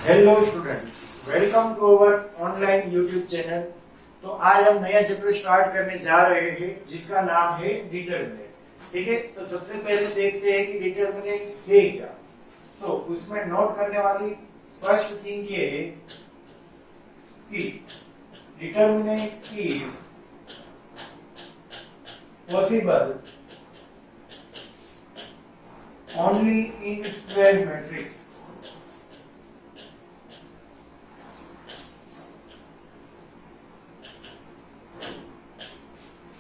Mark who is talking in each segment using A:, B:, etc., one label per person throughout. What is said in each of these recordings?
A: Hello students, welcome to our online YouTube channel. तो आज हम नया चैप्टर स्टार्ट करने जा रहे हैं जिसका नाम है डिटरमिनेंट। ठीक है, तो सबसे पहले देखते हैं कि डिटरमिनेंट है क्या। तो उसमें नोट करने वाली फर्स्ट थिंग ये है कि determinant is possible only in square matrix.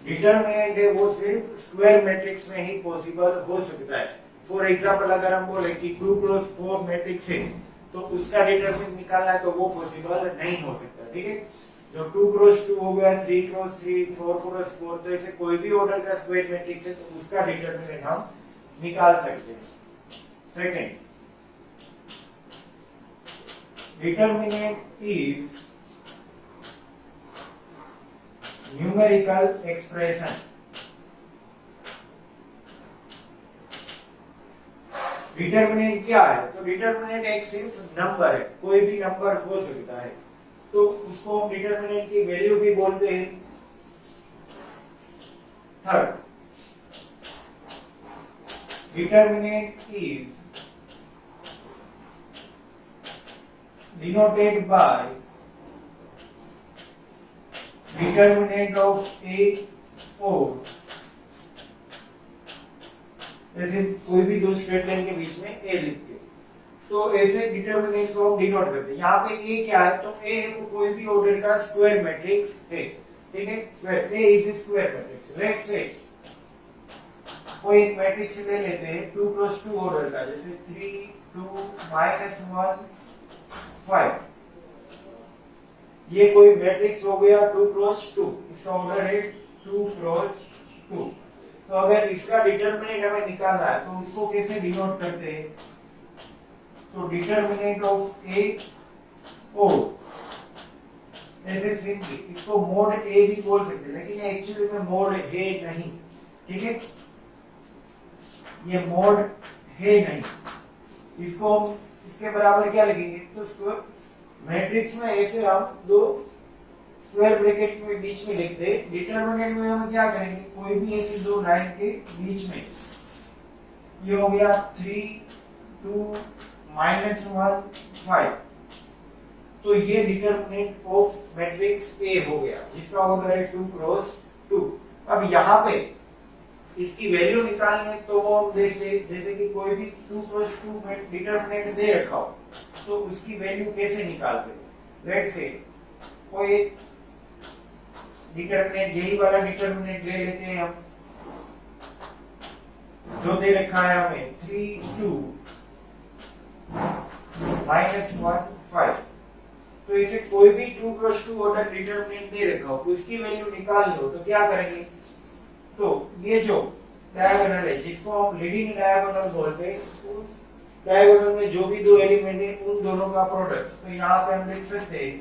A: Determinant है वो सिर्फ स्क्वायर मैट्रिक्स में ही पॉसिबल हो सकता है। फॉर एग्जांपल अगर हम बोले कि 2 क्रॉस 4 मैट्रिक्स है तो उसका डिटरमिनेंट निकालना है तो वो पॉसिबल नहीं हो सकता। ठीक है, जो 2 क्रॉस 2 हो गया, 3 क्रॉस 3, 4 क्रॉस 4, तो ऐसे कोई भी ऑर्डर का स्क्वायर मैट्रिक्स है तो उसका डिटरमिनेंट हम निकाल सकते हैं। Second, determinant is numerical expression. Determinant क्या है? तो डिटरमिनेंट एक सिर्फ नंबर है, कोई भी नंबर हो सकता है, तो उसको हम डिटरमिनेंट की वैल्यू भी बोलते हैं। Third, determinant is denoted by determinant of A और, जैसे कोई भी दो स्ट्रेट लाइन के बीच में ए लिखते हैं तो ऐसे डिटरमिनेंट को हम डिनोट करते हैं। यहाँ पे ए क्या है? तो ए है वो कोई भी ऑर्डर का स्क्वायर मैट्रिक्स है। ठीक है, where A is a square matrix. Let's say कोई एक मैट्रिक्स ले लेते हैं 2 क्रॉस 2 ऑर्डर का, जैसे 3 2 -1 5। ये कोई मैट्रिक्स हो गया 2 क्रॉस 2, इसका ऑर्डर है 2 क्रॉस 2। तो अगर इसका डिटरमिनेंट हमें निकालना है तो उसको कैसे डिनोट करते हैं? तो डिटरमिनेंट ऑफ ए ओ, ऐसे सिंपली इसको मोड ए भी बोल सकते हैं, लेकिन ये एक्चुअली में मोड है नहीं। ठीक है, ये मोड है नहीं। इसको हम इसके बराबर क्या लिखेंगे? तो मैट्रिक्स में ऐसे हम दो स्क्वायर ब्रैकेट में बीच में लिखते हैं। डिटरमिनेंट में हम क्या करेंगे? कोई भी ऐसी दो लाइन के बीच में, ये हो गया 3 2 -1 5, तो ये डिटरमिनेंट ऑफ मैट्रिक्स ए हो गया जिसका ऑर्डर है 2 क्रॉस 2। अब यहाँ पे इसकी वैल्यू निकालनी है तो वो हम देखते हैं, जैसे कि कोई भी 2 क्रॉस 2 में डिटरमिनेंट दे रखा हो तो उसकी वैल्यू कैसे निकालते हैं? लेट्स से कोई एक डिटरमिनेंट, यही वाला डिटरमिनेंट ले लेते हैं हम, जो दे रखा है हमें 3 2 -1 5। तो इसे कोई भी 2 क्रॉस 2 ऑर्डर डिटरमिनेंट दे रखा हो, उसकी वैल्यू निकालनी हो तो क्या करेंगे? तो ये जो डायगोनल है जिसको हम लीडिंग डायगोनल बोलते हैं, डायगोनल में जो भी दो एलिमेंट है उन दोनों का प्रोडक्ट, तो यहाँ पे हम लिख सकते हैं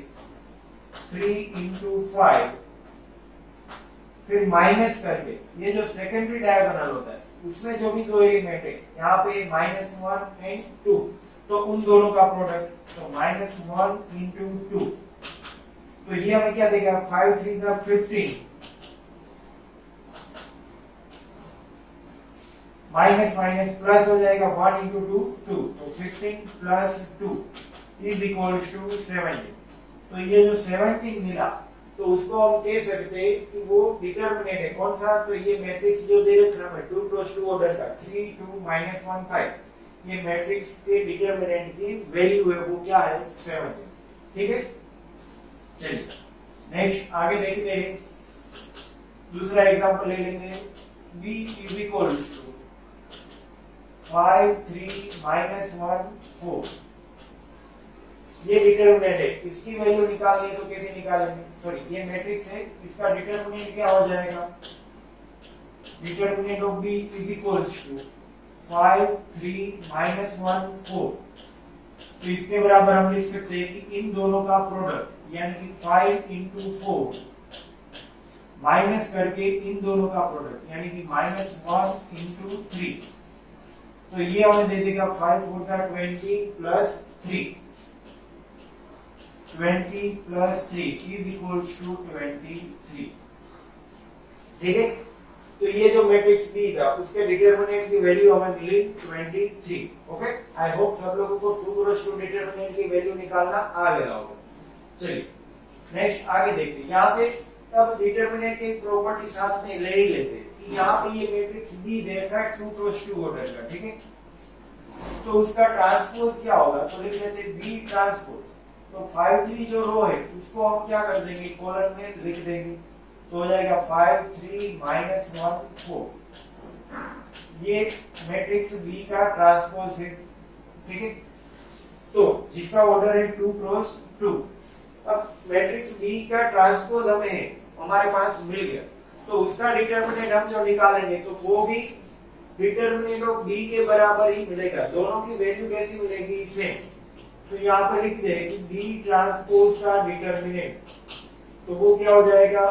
A: 3 × 5, फिर माइनस करके ये जो सेकेंडरी डायगोनल होता है उसमें जो भी दो एलिमेंट है, यहाँ पे -1 और 2, तो उन दोनों का प्रोडक्ट, तो -1 × 2, तो ये हमें क्या देगा? 5 3 15, माइनस माइनस प्लस हो जाएगा, 1 × 2 2, तो 15 + 2 इज इक्वल टू 17। तो ये जो 17 मिला तो उसको हम कह सकते हैं कि वो डिटरमिनेंट है। कौन सा? तो ये मैट्रिक्स जो दे रखा है 2 क्रॉस 2 ऑर्डर का 3 2 -1 5, ये मैट्रिक्स के डिटरमिनेंट की वैल्यू है, वो क्या है? 17। ठीक है, चलिए नेक्स्ट आगे देखते हैं। दूसरा एग्जांपल ले लेंगे, b इज इक्वल टू 5 3 -1 4। ये डिटरमिनेंट है, इसकी वैल्यू निकालनी है तो कैसे निकालेंगे? सॉरी, ये मैट्रिक्स है, इसका डिटरमिनेंट क्या हो जाएगा? Determinant of b is equal to 5 3 -1 4। तो इसके बराबर हम लिख सकते हैं कि इन दोनों का प्रोडक्ट, यानी कि 5 × 4 माइनस करके इन दोनों का प्रोडक्ट, यानी कि -1 × 3, तो ये हमें दे देगा 5 4 20 + 3। 20 प्लस 3 इज इक्वल्स टू 23। ठीक है, तो ये जो मैट्रिक्स बी था उसके डिटरमिनेंट की वैल्यू हमें मिली 23। ओके, आई होप सब लोगों को 2 क्रॉस 2 डिटरमिनेंट की वैल्यू निकालना आ गया होगा। चलिए नेक्स्ट आगे देखते हैं। यहाँ पे अब डिटरमिनेंट की प्रॉपर्टी साथ में ले ही लेते हैं कि यहाँ पे ये मैट्रिक्स बी देखा है 2 क्रॉस 2 ऑर्डर का। ठीक है, तो उसका ट्रांसपोज क्या होगा, तो लिख लेते हैं बी ट्रांसपोज। तो 5 3 जो रो है उसको हम क्या कर देंगे, कॉलम में लिख देंगे, तो हो जाएगा 5 3 -1 4। ये मैट्रिक्स बी का ट्रांसपोज है। ठीक है, तो जिसका ऑर्डर है 2 क्रॉस 2। अब मैट्रिक्स बी का ट्रांसपोज हमें हमारे पास मिल गया, तो उसका डिटरमिनेंट हम जो निकालेंगे तो वो भी डिटरमिनेंट ऑफ बी के बराबर ही मिलेगा। दोनों की वैल्यू कैसी मिलेगी, सेम। तो यहाँ पे लिख दे कि बी ट्रांसपोज का डिटरमिनेंट, तो वो क्या हो जाएगा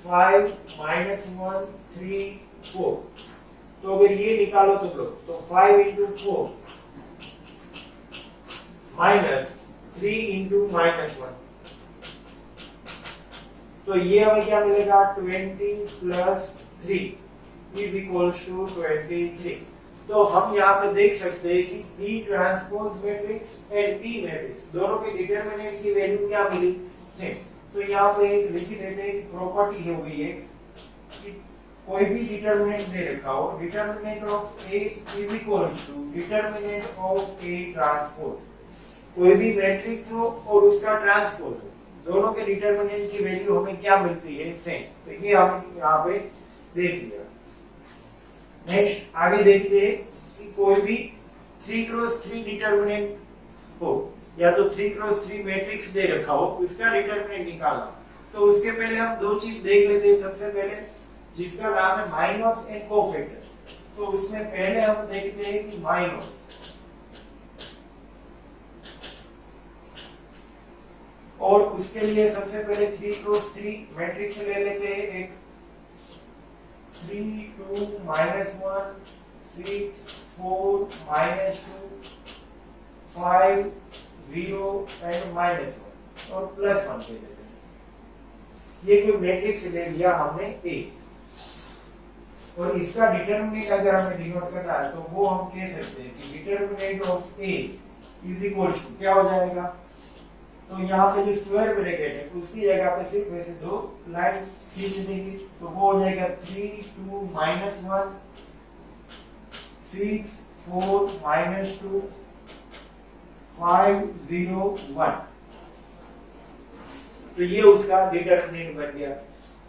A: 5 -1 3 4। तो अगर ये निकालो तो 5 into 4 माइनस 3 into -1, तो ये हमें क्या मिलेगा 20 प्लस 3 इज इक्वल्स टू 23। तो हम यहाँ पे देख सकते हैं कि B transpose matrix and B matrix दोनों के डिटरमिनेंट की वैल्यू क्या मिली, सेम। तो यहाँ पे एक लिख देते हैं कि प्रॉपर्टी है हुई है कि कोई भी डिटरमिनेंट दे रखा हो, determinant of A is equals to determinant of A transpose. कोई भी मैट्रिक्स हो और उसका ट्रांसपोज हो, दोनों के डिटरमिनेंट की वैल्यू हमें क्या मिलती है, सेम। तो ये हम यहाँ पे देख लिया। नेक्स्ट आगे देखते हैं कि कोई भी 3 क्रॉस 3 डिटरमिनेंट हो या तो 3 क्रॉस 3 मैट्रिक्स दे रखा हो, उसका डिटरमिनेंट निकालना। तो उसके पहले हम दो चीज देख लेते हैं। सबसे पहले जिसका नाम है माइनस एंड कोफैक्टर, तो उसमें पहले हम देखते हैं कि माइनस, और उसके लिए सबसे पहले 3 क्रॉस 3 मैट्रिक्स ले लेते हैं। एक 3 2 -1 6 4 -2 5 0 एंड -1 और +1 ले लेते हैं। ये जो मैट्रिक्स ले लिया हमने ए, और इसका डिटरमिनेंट अगर हमें डिनोट करना है तो वो हम कह सकते हैं कि determinant of A is equal to क्या हो जाएगा, तो यहाँ पे जो स्क्वायर ब्रैकेट है उसकी जगह पे सिर्फ वैसे दो लाइन खींच देंगे, तो वो हो जाएगा 3 2 -1 6 4 -2 5 0 1। तो ये उसका डिटरमिनेंट बन गया।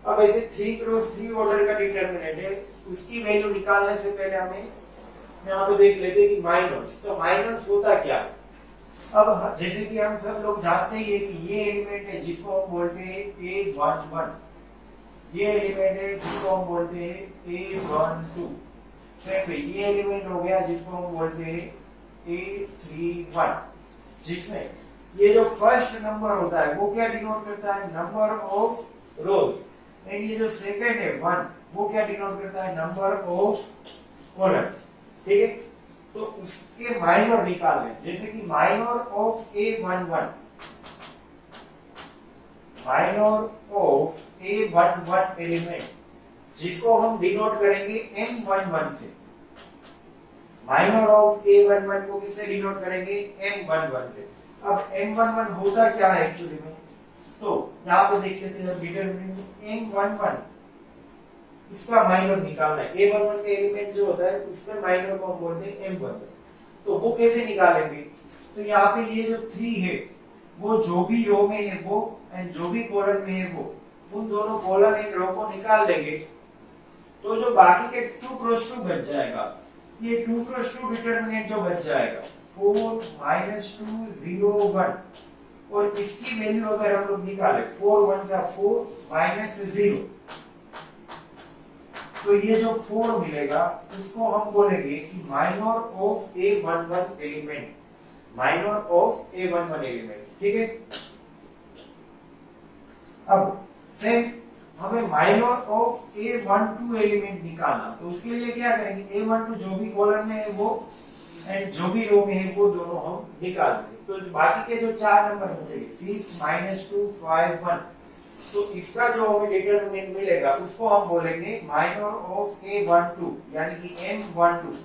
A: अब ऐसे 3 क्रॉस 3 ऑर्डर का डिटरमिनेंट है, उसकी वैल्यू निकालने से पहले हमें यहाँ पे देख लेते हैं कि माइनस, तो माइनस होता क्या है। अब जैसे कि हम सब लोग जानते ही है कि ये एलिमेंट है जिसको हम बोलते हैं A11, ये एलिमेंट है जिसको हम बोलते हैं A12, ये एलिमेंट हो गया जिसको हम बोलते हैं A31, जिसमें ये जो फर्स्ट नंबर होता है वो क्या डिनोट करता है, नंबर ऑफ रोज, एंड ये जो सेकंड है 1 वो क्या डिनोट करता है, नंबर ऑफ कॉलम। ठीक है, तो उसके माइनर निकाल लें। जैसे कि minor of A11, minor of A11 element जिसको हम डिनोट करेंगे M11 से, माइनर ऑफ A11 को किससे डिनोट करेंगे, M11 से। अब M11 होता क्या है एक्चुअली में, तो यहाँ पे देख लेते हैं डिटरमिनेंट M11, इसका माइनर निकालना है। A11 का एलिमेंट जो होता है उसका माइनर को हम बोलते हैं M11, तो वो कैसे निकालेंगे, तो यहाँ पे ये जो 3 है वो जो भी रो में है वो एंड जो भी कॉलम में है वो, उन दोनों कॉलम एंड रो को निकाल देंगे, तो जो बाकी के 2 क्रॉस 2 बच जाएगा, ये 2 क्रॉस 2 डिटरमिनेंट जो बच जाएगा 4 -2 0 1, और इसकी वैल्यू अगर हम लोग निकालें 4 1 4 -0, तो ये जो 4 मिलेगा उसको हम बोलेंगे कि minor of A11 element, minor of A11 element. ठीक है, अब फिर हमें माइनर ऑफ A12 एलिमेंट निकालना, तो उसके लिए क्या करेंगे, A12 जो भी कॉलम में है वो एंड जो भी रो में है वो दोनों हम निकाल देंगे। तो बाकी के जो 4 नंबर बचेंगे 6 -2 5 1, तो इसका जो हमें डिटरमिनेंट मिलेगा उसको हम बोलेंगे माइनर ऑफ A12 यानी कि M12।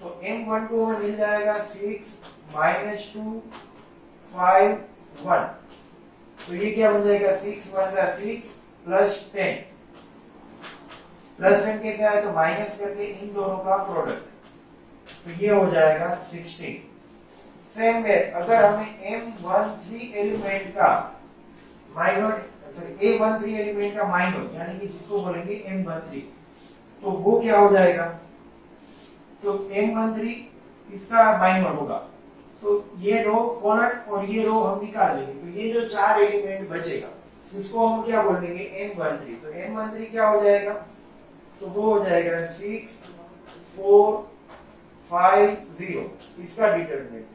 A: तो M12 हमें मिल जाएगा 6 -2 5 1। तो ये क्या बन जाएगा 6 1 का 6 प्लस 10। प्लस 10 कैसे आया, तो माइनस करके इन दोनों का प्रोडक्ट, तो ये हो जाएगा 16। सेम वे अगर हमें M13 एलिमेंट का माइनर सॉरी A13 एलिमेंट का माइनर यानी कि जिसको बोलेंगे M13, तो वो क्या हो जाएगा, तो M13 इसका माइनर होगा, तो ये रो कॉलम और ये रो हम निकाल लेंगे, तो ये जो 4 एलिमेंट बचेगा इसको हम क्या बोल देंगे M13। तो M13 क्या हो जाएगा, तो वो हो जाएगा 6 4 5 0 इसका डिटरमिनेंट,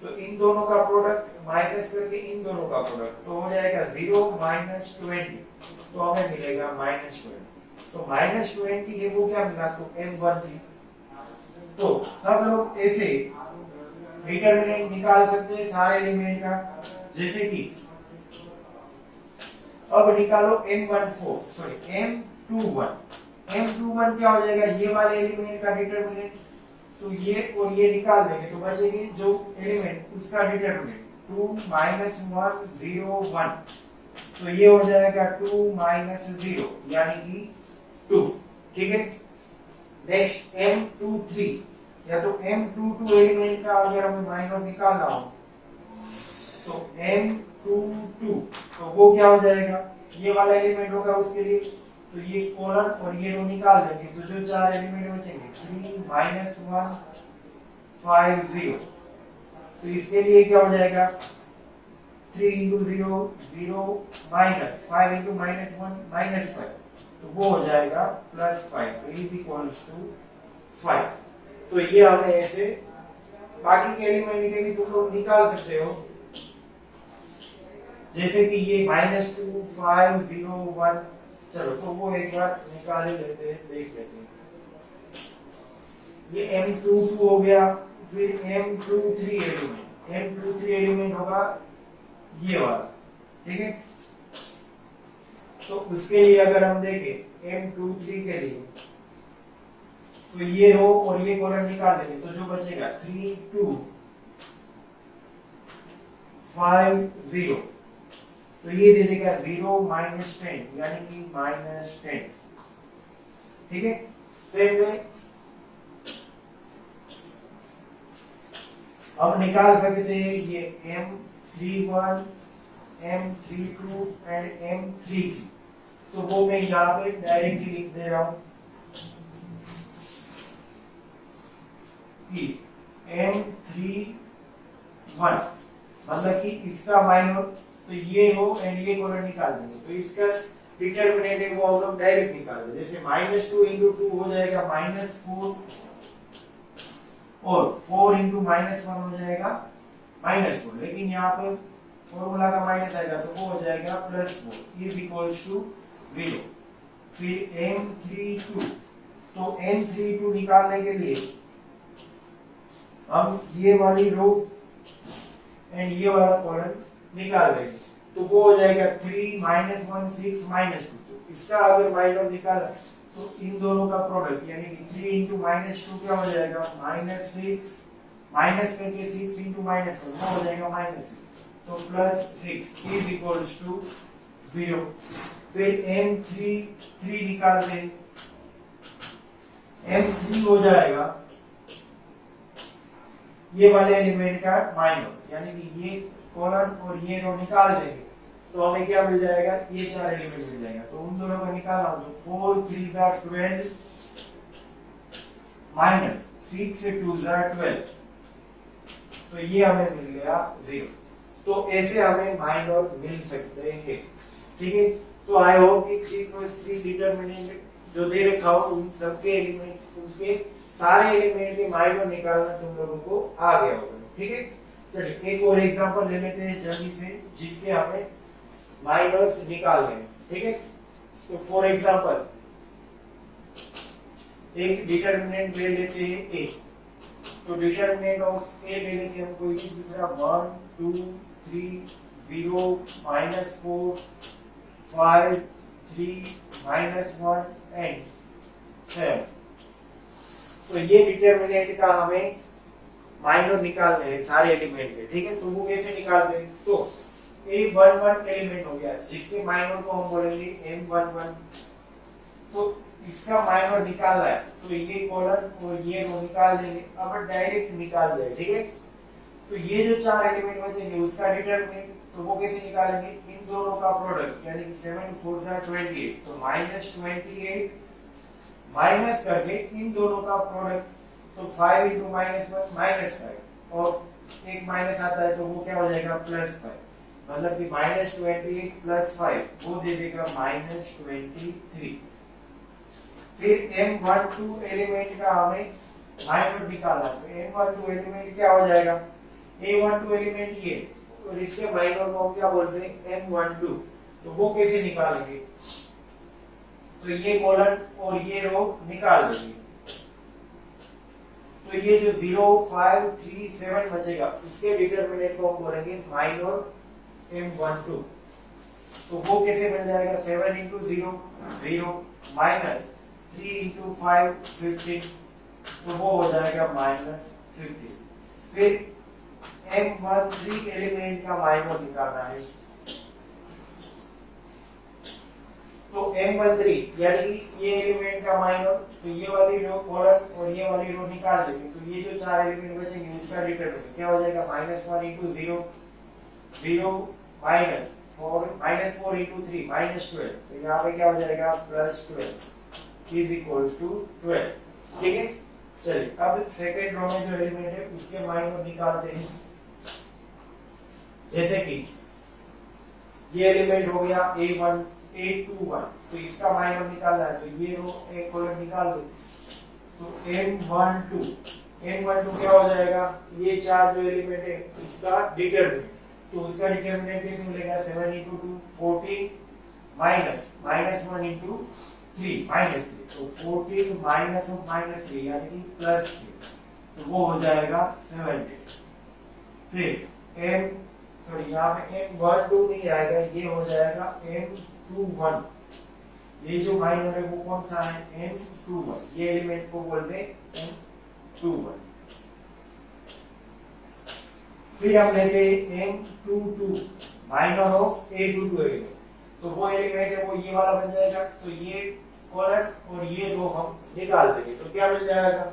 A: तो इन दोनों का प्रोडक्ट माइनस करके इन दोनों का प्रोडक्ट, तो हो जाएगा 0 -20, तो हमें मिलेगा -20। तो -20 है वो क्या मिला, तो M13। तो सब लोग ऐसे डिटरमिनेंट निकाल सकते हैं सारे एलिमेंट का, जैसे कि अब निकालो M14 सॉरी M21 क्या हो जाएगा, ये वाले एलिमेंट का डिटरमिनेंट, तो ये और ये निकाल देंगे तो बचेगी जो एलिमेंट उसका डिटरमिनेंट 2 -1 0 1, तो ये हो जाएगा 2 -0 यानी कि 2। ठीक है, नेक्स्ट M23 या तो M22 एलिमेंट का अगर हमें माइनर निकालना हो तो M22, तो वो क्या हो जाएगा, ये वाला एलिमेंट होगा उसके लिए, तो ये कॉलम और ये रो निकाल देंगे, तो जो 4 एलिमेंट बचेंगे 3 -1 5 0, तो इसके लिए क्या हो जाएगा 3 × 0 0 माइनस 5 × -1 -5, तो वो हो जाएगा +5, तो इज इक्वल्स टू 5। तो ये हमें ऐसे बाकी के एलिमेंट के भी तुम लोग निकाल सकते हो, जैसे कि ये -2 5 0 1, चलो तो वो एक बार निकाल ही लेते हैं, देख लेते हैं। ये M22 हो गया, फिर M23 एलिमेंट होगा ये वाला। ठीक है, तो उसके लिए अगर हम देखें M23 के लिए, तो ये रो और ये कॉलम निकाल देंगे, तो जो बचेगा 3 2 5 0, तो ये दे देगा 0 -10 यानी कि -10। ठीक है, सेम वे हम निकाल सकते हैं ये M31 M32 एंड M33, तो वो मैं यहाँ पे डायरेक्टली लिख दे रहा हूं कि M31 मतलब कि इसका माइनर, तो ये रो एंड ये कॉलम निकाल देंगे, तो इसका डिटरमिनेंट है वो हम लोग डायरेक्ट निकाल देंगे, जैसे -2 × 2 हो जाएगा -4 और 4 × -1 हो जाएगा -4, लेकिन यहाँ पे फॉर्मूला का माइनस आएगा तो वो हो जाएगा +4 इज इक्वल्स टू 0। फिर M32, तो M32 निकालने के लिए हम ये वाली रो एंड ये वाला कॉलम निकाल देंगे, तो वो हो जाएगा 3 -1 6 -2, तो इसका अगर माइनर निकाला तो इन दोनों का प्रोडक्ट यानी कि 3 × -2 क्या हो जाएगा -6, माइनस करके 6 × -1 वो हो जाएगा -6, तो +6 इज इक्वल्स टू 0। फिर M3 निकाल दे, M3 हो जाएगा ये वाले एलिमेंट का माइनर यानी कि ये कॉलम और ये रो निकाल देंगे, तो हमें क्या मिल जाएगा, ये 4 एलिमेंट मिल जाएगा, तो उन दोनों का निकालना हो तो 4 3 12 माइनस 6 2 12, तो ये हमें मिल गया 0। तो ऐसे हमें माइनर मिल सकते हैं। ठीक है, तो आई होप कि 3 डिटरमिनेंट जो दे रखा हो उन सबके एलिमेंट्स उसके सारे एलिमेंट के माइनर निकालना तुम लोगों को आ गया होगा। ठीक है, चलिए एक और एग्जांपल ले लेते हैं जल्दी से जिसके हमें माइनर्स निकालने हैं। ठीक है, तो फॉर एग्जांपल एक डिटरमिनेंट ले लेते हैं ए, तो डिटरमिनेंट ऑफ ए ले लेते हैं हम कोई दूसरा 1 2 3 0 -4 5 3 -1 एंड 7। तो ये डिटरमिनेंट का हमें माइनर निकालने हैं सारे एलिमेंट के, ठीक है। तो वो कैसे निकालते हैं, तो A11 एलिमेंट हो गया जिसके माइनर को हम बोलेंगे M11। तो इसका माइनर निकालना है तो ये कॉलम और ये रो निकाल देंगे, अब डायरेक्ट निकाल देंगे, ठीक है। तो ये जो चार एलिमेंट बचेंगे उसका डिटरमिनेंट, तो वो कैसे निकालेंगे, इन दोनों का प्रोडक्ट, यानी कि 7 4 28, तो -28 माइनस करके इन दोनों का प्रोडक्ट, तो 5 × -1 -5, और एक माइनस आता है तो वो क्या हो जाएगा +5, मतलब कि -28 + 5 वो दे देगा -23। फिर M12 एलिमेंट का हमें माइनर निकालना, तो M12 एलिमेंट क्या हो जाएगा, A12 एलिमेंट ये, और इसके माइनर को हम क्या बोलते हैं M12। तो वो कैसे निकालेंगे, तो ये कॉलम और ये रो निकाल देंगे। तो ये जो 0 5 3 7 बचेगा उसके डिटरमिनेंट को हम बोलेंगे माइनर M12। तो वो कैसे बन जाएगा, 7 × 0 0 -3 × 5 15, तो वो हो जाएगा -15। फिर M13 एलिमेंट का माइनर निकालना है, तो M13 यानी कि ये एलिमेंट का माइनर, तो ये वाली रो कॉलम और ये वाली रो निकाल देंगे, तो ये जो चार एलिमेंट बचेंगे उसका डिटरमिनेंट क्या हो जाएगा, -1 × 0 0 -4 × 3 -12, तो यहाँ पे क्या हो जाएगा +12 इज इक्वल्स टू 12, ठीक है। चलिए अब सेकंड रो में जो एलिमेंट है उसके माइनर निकालते हैं, जैसे कि ये एलिमेंट हो गया A21, तो इसका माइनर निकालना है, तो ये रो एक कॉलम निकाल दो, तो M12 क्या हो जाएगा, ये चार जो एलिमेंट है इसका डिटरमिनेंट, तो उसका डिटरमिनेंट कैसे मिलेगा, 7 × 2 14 -1 × 3 -3, तो 14 -3 यानी कि +3, तो वो हो जाएगा 70। फिर यहाँ पे M12 नहीं आएगा, ये हो जाएगा M21, ये जो माइनर है वो कौन सा है, M21, ये एलिमेंट को बोलते हैं M21। फिर हम लेते हैं M22 minor of A22 element, तो वो एलिमेंट है वो ये वाला बन जाएगा, तो ये कॉलम और ये रो हम निकाल देंगे, तो क्या मिल जाएगा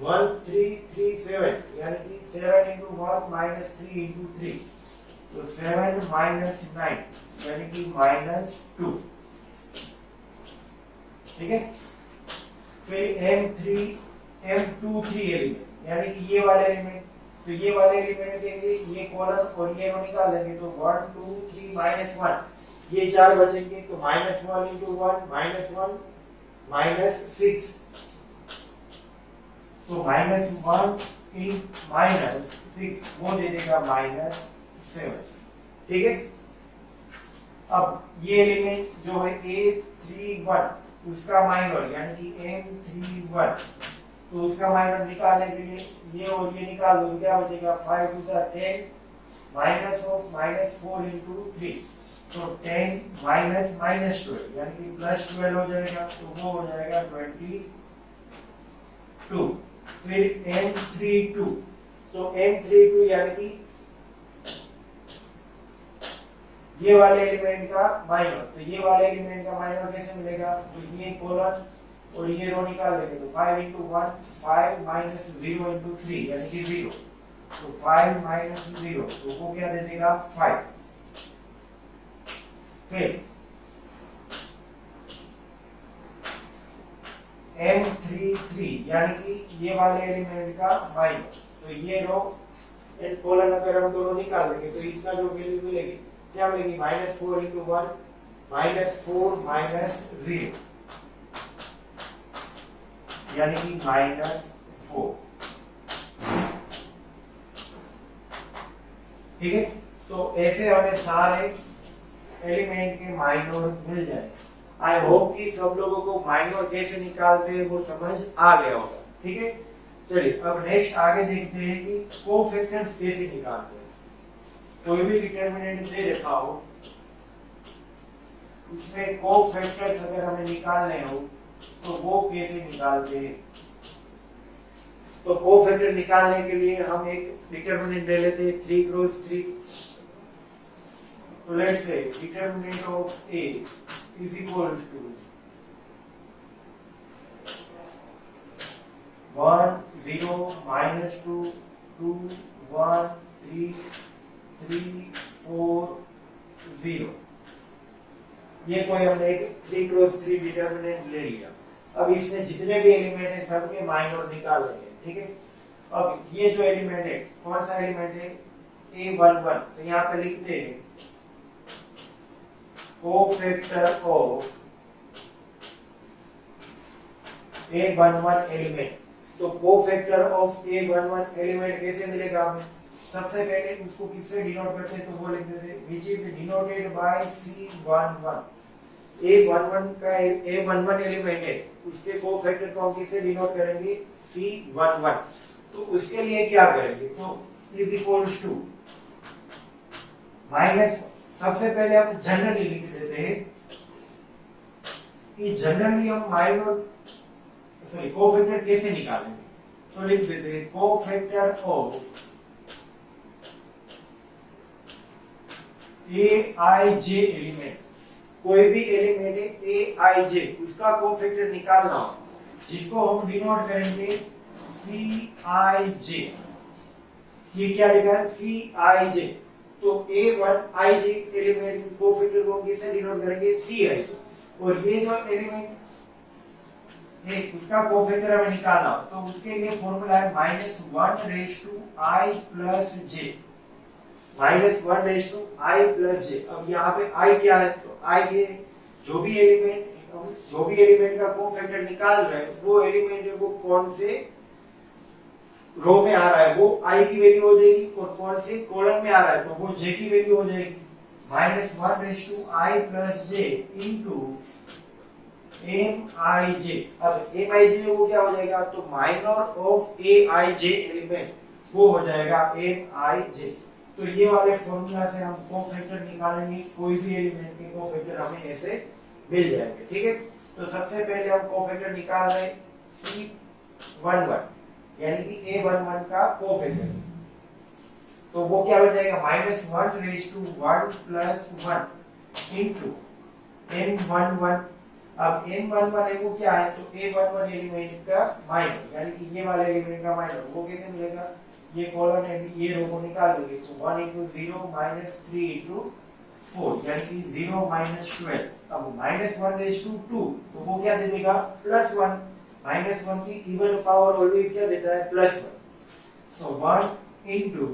A: 1 3 3 7, यानी कि 7 × 1 -3 × 3, तो 7 - 9 यानी कि -2, ठीक है। फिर M23 एलिमेंट, यानी कि ये वाले एलिमेंट, तो ये वाले एलिमेंट के लिए ये कॉलम और ये रो निकाल लेंगे, तो 1 2 3 -1, ये चार बचेंगे, तो -1 × 1 -1 -6, तो -1 × -6 वो दे देगा -7, ठीक है। अब ये एलिमेंट जो है A31 उसका माइनर यानी कि M31, तो उसका माइनर निकालने के लिए ये और ये निकाल दो, तो क्या बचेगा 5 × 10 -4 × 3, तो 10 -12 यानी कि +12 हो जाएगा, तो वो हो जाएगा 22। फिर M32, तो M32 यानी कि ये वाले एलिमेंट का माइनर, तो ये वाले एलिमेंट का माइनर कैसे मिलेगा, तो ये कॉलम और ये रो निकाल देंगे, तो 5 × 1 5 -0 × 3 यानी कि 0, तो 5 - 0, तो वो क्या दे देगा 5। फिर M33 यानी कि ये वाले एलिमेंट का माइनर, तो ये रो एंड कॉलम अगर हम दोनों निकाल देंगे, तो इसका जो वैल्यू मिलेगी क्या मिलेगी, -4 × 1 -4 -0 यानी कि -4, ठीक है। तो ऐसे हमें सारे एलिमेंट के माइनर मिल जाए। आई होप कि सब लोगों को माइनर कैसे निकालते हैं वो समझ आ गया होगा, ठीक है। चलिए अब नेक्स्ट आगे देखते हैं कि कोफैक्टर्स कैसे निकालते हैं। कोई भी डिटरमिनेंट दे रखा हो, उसमें कोफैक्टर्स अगर हमें निकालने हो तो वो कैसे निकालते हैं? तो कोफैक्टर निकालने के लिए हम एक डिटरमिनेंट ले लेते हैं 3 क्रॉस 3। तो let's say determinant of A is equal to 1 0 -2 2 1 3 3 4 0। ये कोई हमने एक 3 क्रॉस 3 डिटरमिनेंट ले लिया। अब इसमें जितने भी एलिमेंट है सबके माइनर निकाल लेंगे, ठीक है। अब ये जो एलिमेंट है, कौन सा एलिमेंट है? A11। तो यहाँ पे लिखते हैं कोफैक्टर ऑफ A11 एलिमेंट। तो कोफैक्टर ऑफ A11 एलिमेंट कैसे मिलेगा हमें? सबसे पहले उसको किससे डिनोट करते हैं? तो वो लिख देते हैं which is denoted bye C11। A11 का A11 एलिमेंट है, उसके कोफैक्टर को हम किससे डिनोट करेंगे? C11। तो उसके लिए क्या करेंगे? तो इज इक्वल्स टू माइनस, सबसे पहले हम जनरली लिख देते हैं कि जनरली हम माइनर सॉरी कोफैक्टर कैसे निकालेंगे। तो लिख देते हैं कोफैक्टर ऑफ Aij एलिमेंट। कोई भी एलिमेंट है Aij, उसका कोफैक्टर निकालना हो, जिसको हम डिनोट करेंगे Cij। ये क्या लिखा है? Cij। तो A1ij एलिमेंट के कोफैक्टर को किससे डिनोट करेंगे? Cij। और ये जो एलिमेंट है उसका कोफैक्टर हमें निकालना हो, तो उसके लिए फॉर्मूला है -1/i + j। -1/i + j। अब यहाँ पे i क्या है? तो i ये जो भी एलिमेंट का कोफैक्टर निकाल रहे हैं, वो एलिमेंट है वो कौन से रो में आ रहा है, वो i की वैल्यू हो जाएगी, और कौन से कॉलम में आ रहा है तो वो j की वैल्यू हो जाएगी। -1/i + j into Mij। अब Mij वो क्या हो जाएगा? तो माइनर ऑफ Aij एलिमेंट, वो हो जाएगा Mij। तो ये वाले फॉर्मूला से हम कोफैक्टर निकालेंगे, कोई भी एलिमेंट के कोफैक्टर हमें ऐसे मिल जाएंगे, ठीक है। तो सबसे पहले हम कोफैक्टर निकाल रहे हैं C11, यानी कि A11 का कोफैक्टर। तो वो क्या हो जाएगा? -1/1 + 1 इनटू M11। अब M11 है वो क्या है? तो A11 एलिमेंट का माइनर, यानी कि ये वाले एलिमेंट का माइनर, वो कैसे मिलेगा? ये कॉलम एंड ये रो को निकाल देंगे, तो 1 × 0 -3 × 4, यानी कि 0 -12। अब -1/2, तो वो क्या दे देगा? +1। -1 की इवन पावर ऑलवेज क्या देता है? +1। सो 1 ×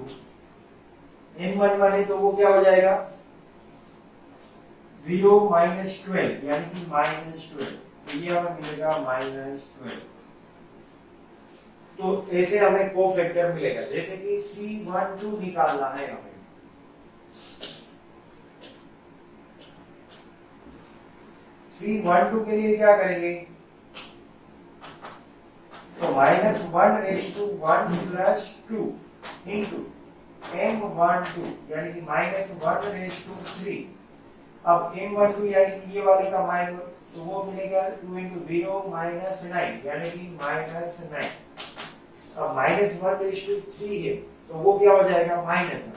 A: M11 है तो वो क्या हो जाएगा? 0 -12, यानी कि -12। तो ये हमें मिलेगा -12। तो ऐसे हमें कोफैक्टर मिलेगा, जैसे कि C12 निकालना है हमें। C12 के लिए क्या करेंगे? तो -1/1 + 2 इनटू M12, यानी कि -1/3। अब M12 यानी कि ये वाले का माइनर, तो वो मिलेगा 2 × 0 -9, यानी कि -9। अब -1/3 है तो वो क्या हो जाएगा? -1।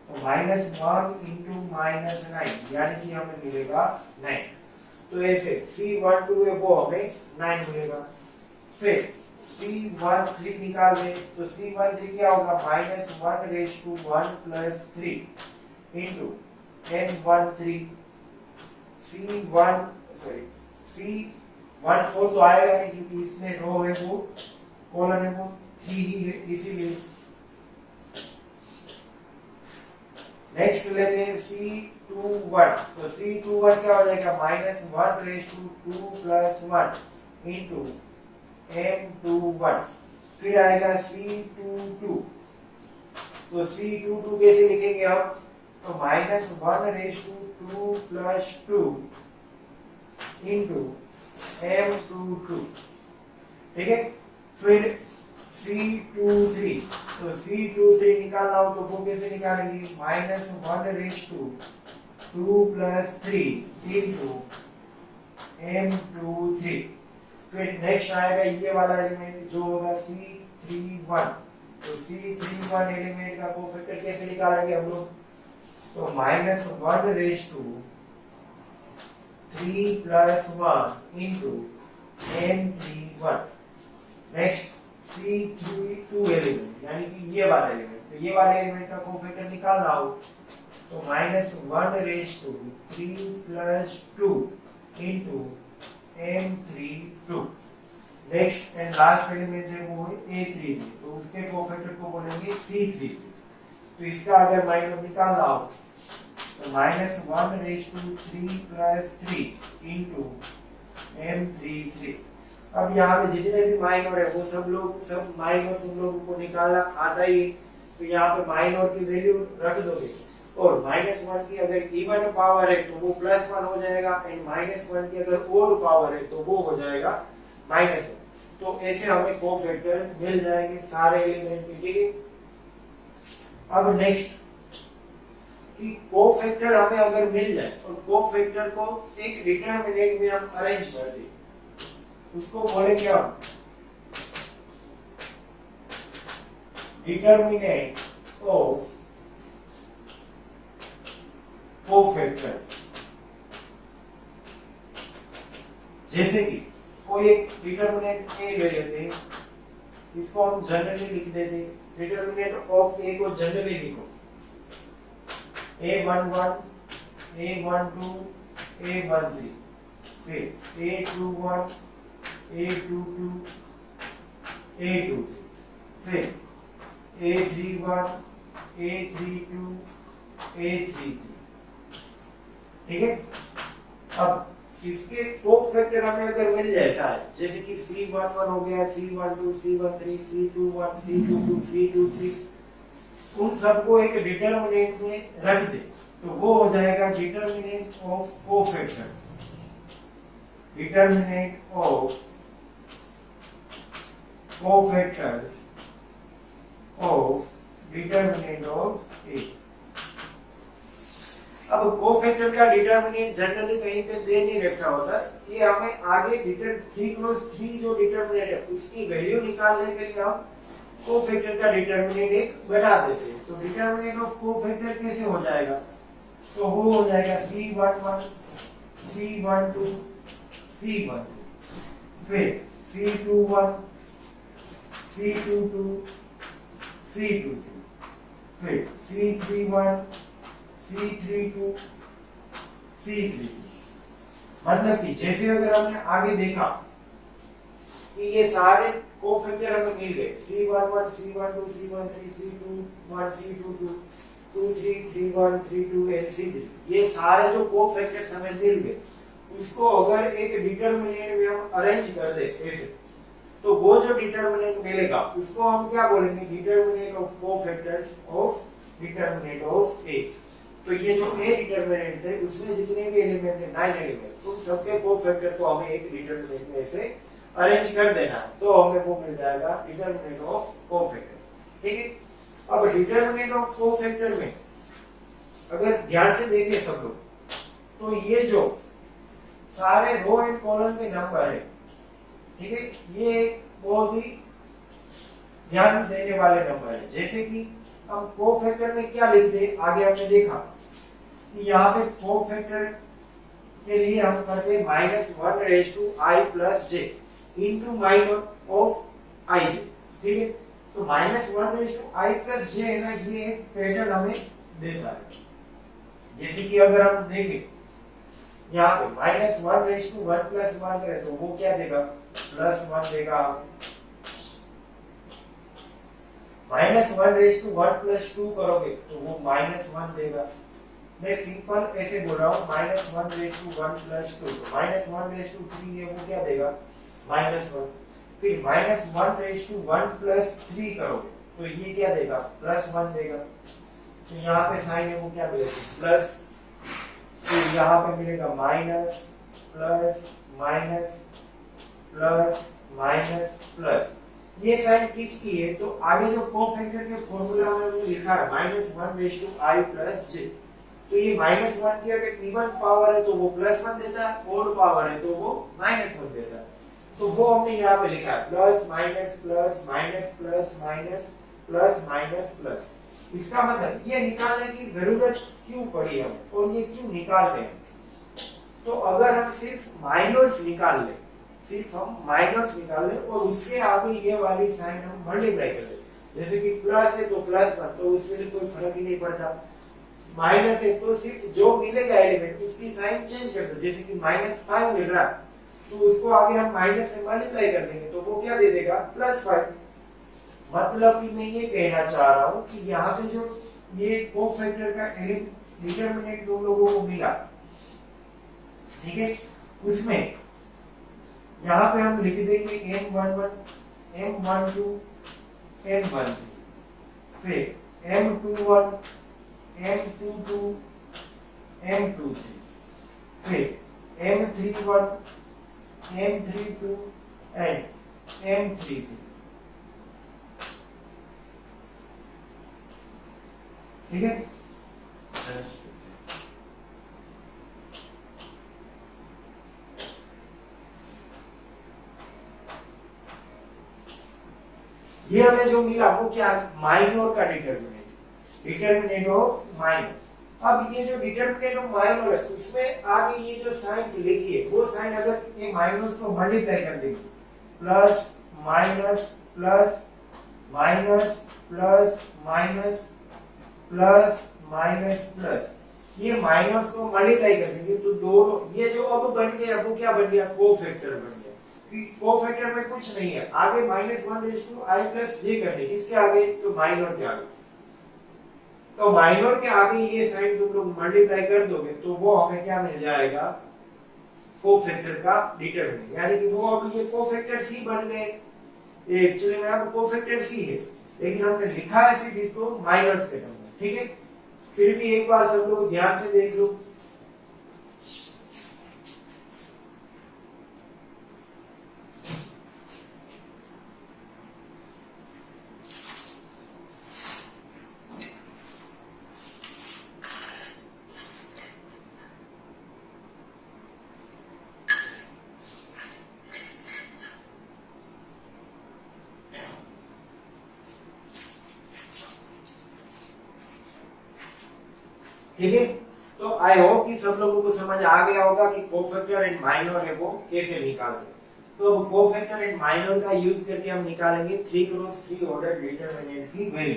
A: तो -1 × -9, यानी कि हमें मिलेगा 9। तो ऐसे C12 है वो हमें 9 मिलेगा। फिर C13 निकाल लें, तो C13 क्या होगा? -1/1 + 3 इनटू M13। C14 तो आएगा नहीं क्योंकि इसमें रो है वो कॉलम है वो 3 ही है, इसीलिए। नेक्स्ट लेते हैं C21। तो C21 क्या हो जाएगा? -1/2 + 1 इनटू M21। फिर आएगा C22। तो C22 कैसे लिखेंगे हम? तो -1/2 + 2 इनटू M22, ठीक है। फिर C23, तो C23 निकालना हो तो वो कैसे निकालेंगे? -1/2 + 3 इंटू M23। फिर नेक्स्ट आएगा ये वाला एलिमेंट जो होगा C31, तो C31 एलिमेंट का कोफैक्टर कैसे निकालेंगे हम लोग? तो -1/3 + 1 into M31। Next C32 element यानी कि ये वाला एलिमेंट, तो ये वाले एलिमेंट का कोफैक्टर निकालना हो तो -1/3 + 2 into M32। Next and last element है वो है A33, तो उसके कोफैक्टर को बोलेंगे C33। तो इसका अगर माइनर निकालना हो तो -1/3 + 3 इंटू M33। अब यहाँ पे जितने भी माइनर है वो सब माइनर तुम लोगों को निकालना आता ही है, तो यहाँ पे माइनर की वैल्यू रख दोगे और -1 की अगर इवन पावर है तो वो +1 हो जाएगा एंड -1 की अगर ओड पावर है तो वो हो जाएगा -1। तो ऐसे हमें कोफैक्टर मिल जाएंगे सारे एलिमेंट के, ठीक है। अब नेक्स्ट कि कोफैक्टर हमें अगर मिल जाए और कोफैक्टर को एक डिटरमिनेंट में हम अरेंज कर दें, उसको बोलेंगे हम डिटरमिनेंट ऑफ कोफैक्टर। जैसे कि कोई एक डिटरमिनेंट ए ले लेते हैं, इसको हम जनरली लिख देते हैं। डिटरमिनेंट ऑफ ए को जनरली लिखो A11, A12, A13, फिर A21, A22, A23, फिर A31, A32, A33, ठीक है। अब इसके कोफैक्टर हमें अगर मिल जाए सारे, जैसे कि C11 हो गया, C12, C13, C21, C22, C23, उन सबको एक डिटरमिनेंट में रख दे तो वो हो जाएगा determinant of cofactor. Determinant of cofactors of determinant of A. अब कोफैक्टर का डिटरमिनेंट जनरली कहीं पे दे नहीं रखा होता, ये हमें आगे 3 जो डिटरमिनेंट है उसकी वैल्यू निकालने के लिए हम कोफैक्टर का डिटरमिनेंट एक बना देते हैं। तो डिटरमिनेंट ऑफ कोफैक्टर कैसे हो जाएगा? तो वो हो जाएगा C11, C12, C12, फिर C21, C22, C22, फिर C31, C32, C32। मतलब कि जैसे अगर हमने आगे देखा कि ये सारे कोफैक्टर हमें मिल गए, C11, C12, C13, C21, C22, 23, 31, 32 and C3, ये सारे जो कोफैक्टर्स हमें मिल गए उसको अगर एक डिटरमिनेंट में हम अरेंज कर दे ऐसे, तो वो जो डिटरमिनेंट मिलेगा उसको हम क्या बोलेंगे? Determinant of cofactors of determinant of A. तो ये जो ए डिटरमिनेंट है उसमें जितने भी एलिमेंट है 9 एलिमेंट, उन सबके कोफैक्टर को हमें एक डिटरमिनेंट में ऐसे अरेंज कर देना है तो हमें वो मिल जाएगा डिटरमिनेंट ऑफ कोफैक्टर, ठीक है। अब डिटरमिनेंट ऑफ कोफैक्टर में अगर ध्यान से देखें सब लोग, तो ये जो सारे रो एंड कॉलम के नंबर है, ठीक है, ये बहुत ही ध्यान देने वाले नंबर है। जैसे कि हम कोफैक्टर में क्या लिख दे, आगे हमने देखा कि यहाँ पे कोफैक्टर के लिए हम करते -1/i + j into minor of i j, ठीक है। तो -1/i + j है ना, ये एक पैटर्न हमें देता है। जैसे कि अगर हम देखें यहाँ पे -1/1 + 1 करें तो वो क्या देगा? +1 देगा हमें। -1/1 + 2 करोगे तो वो -1 देगा। मैं सिंपल ऐसे बोल रहा हूँ, -1/1 + 2, तो -1/3 है वो क्या देगा? -1। फिर -1/1 + 3 करोगे तो ये क्या देगा? +1 देगा। तो यहाँ पे साइन है वो क्या मिलेगा? प्लस। फिर यहाँ पे मिलेगा minus, plus, minus, plus, minus, plus. ये साइन किसकी है? तो आगे जो कोफैक्टर के फॉर्मूला में हमने लिखा है -1/i+j, तो ये -1 की अगर इवन पावर है तो वो +1 देता है, ओड पावर है तो वो -1 देता है। तो वो हमने यहाँ पे लिखा है plus minus plus minus plus minus plus minus plus. इसका मतलब ये निकालने की जरूरत क्यों पड़ी हमें और ये क्यों निकालते हैं? तो अगर हम सिर्फ माइनस निकाल लें, सिर्फ हम माइनस निकाल लें और उसके आगे ये वाली साइन हम मल्टीप्लाई कर दें, जैसे कि प्लस है तो +1, तो उसमें कोई फर्क ही नहीं पड़ता। माइनस है तो सिर्फ जो मिलेगा एलिमेंट उसकी साइन चेंज कर दो, जैसे कि -5 मिल रहा है तो उसको आगे हम माइनस से मल्टीप्लाई कर देंगे तो वो क्या दे देगा? +5। मतलब कि मैं ये कहना चाह रहा हूं कि यहाँ पे जो ये कोफैक्टर का डिटरमिनेंट तुम लोगों को मिला, ठीक है, उसमें यहाँ पे हम लिख देंगे m11 m12 m13, फिर m21 m22 m23, फिर m31 m32 एंड m33, ठीक है। ये हमें जो मिला वो क्या? माइनर का डिटरमिनेंट ऑफ माइनर। अब ये जो डिटरमिनेंट ऑफ माइनर है उसमें आगे ये जो साइंस लिखी है वो साइन अगर ये माइनस को मल्टीप्लाई कर देंगे, plus minus plus minus plus minus plus minus plus, ये माइनस को मल्टीप्लाई कर देंगे तो दोनों ये जो अब बन गया वो क्या बन गया? कोफैक्टर बन गया। कोफैक्टर में कुछ नहीं है, आगे -1/i+j करने, किसके आगे? तो माइनर के आगे। तो माइनर के आगे ये साइन तुम लोग मल्टीप्लाई कर दोगे तो वो हमें क्या मिल जाएगा? कोफैक्टर का डिटरमिनेंट, यानी कि वो अब ये कोफैक्टर सी बन गए। एक्चुअली में अब कोफैक्टर सी है लेकिन हमने लिखा है सिर्फ इसको माइनस के टर्म में, ठीक है। फिर भी एक बार सब लोग ध्यान से देख लो, ठीक है। तो आई होप कि सब लोगों को समझ आ गया होगा कि कोफैक्टर एंड माइनर है वो कैसे निकालते हैं। तो अब कोफैक्टर एंड माइनर का यूज करके हम निकालेंगे 3x3 ऑर्डर डिटरमिनेंट की वैल्यू।